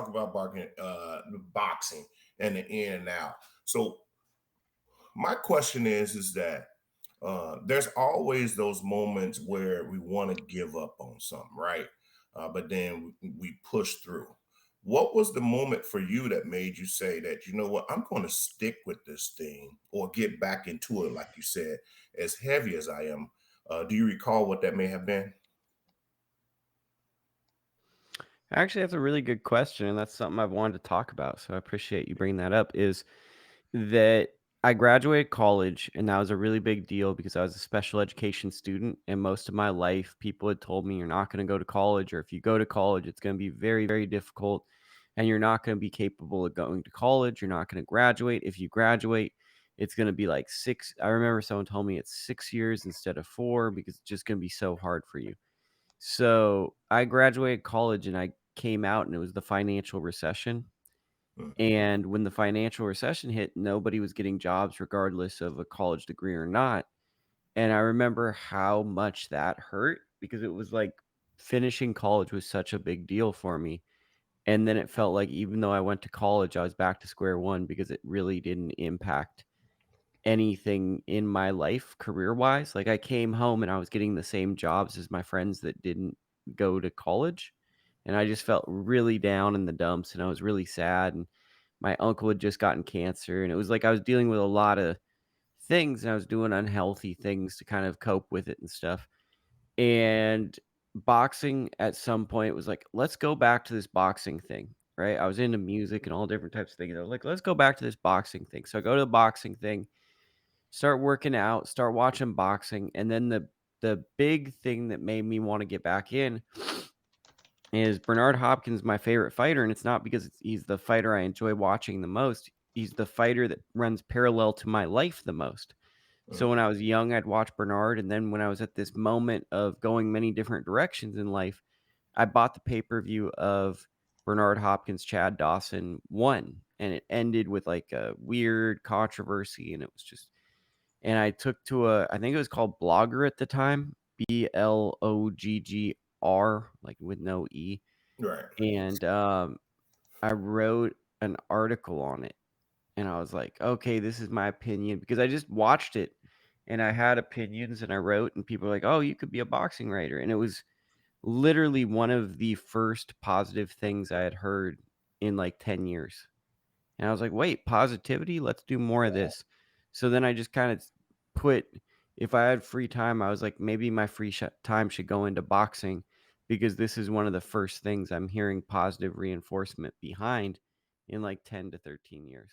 talk about boxing and the in and out. So my question is that there's always those moments where we want to give up on something, right? But then we push through. What was the moment for you that made you say that, you know what, I'm going to stick with this thing or get back into it, like you said, as heavy as I am? Do you recall what that may have been? Actually, that's a really good question, and that's something I've wanted to talk about. So I appreciate you bringing that up. Is that I graduated college, and that was a really big deal because I was a special education student. And most of my life, people had told me, you're not going to go to college, or if you go to college, it's going to be very, very difficult, and you're not going to be capable of going to college. You're not going to graduate. If you graduate, it's going to be like six. I remember someone told me it's 6 years instead of four because it's just going to be so hard for you. So I graduated college and I came out, and it was the financial recession. Mm. And when the financial recession hit, nobody was getting jobs regardless of a college degree or not. And I remember how much that hurt because it was like finishing college was such a big deal for me. And then it felt like even though I went to college, I was back to square one because it really didn't impact anything in my life career-wise. Like, I came home and I was getting the same jobs as my friends that didn't go to college, and I just felt really down in the dumps, and I was really sad, and my uncle had just gotten cancer, and it was like I was dealing with a lot of things, and I was doing unhealthy things to kind of cope with it and stuff, and boxing at some point was like, "Let's go back to this boxing thing," right? I was into music and all different types of things. I was like, "Let's go back to this boxing thing." So I go to the boxing thing, start working out, start watching boxing, and then the big thing that made me wanna get back in is Bernard Hopkins, my favorite fighter, and it's not because he's the fighter I enjoy watching the most. He's the fighter that runs parallel to my life the most. So Mm. when I was young, I'd watch Bernard, and then when I was at this moment of going many different directions in life, I bought the pay-per-view of Bernard Hopkins, Chad Dawson 1, and it ended with, like, a weird controversy, and it was just and I took to I think it was called Blogger at the time, Bloggr, like, with no E, Right. and, I wrote an article on it, and I was like, "Okay, this is my opinion," because I just watched it, and I had opinions, and I wrote, and people were like, "Oh, you could be a boxing writer," and it was literally one of the first positive things I had heard in, like, 10 years. And I was like, "Wait, positivity? Let's do more of this." So then I just kinda put if I had free time, I was like, maybe my free time should go into boxing because this is one of the first things I'm hearing positive reinforcement behind in, like, 10 to 13 years.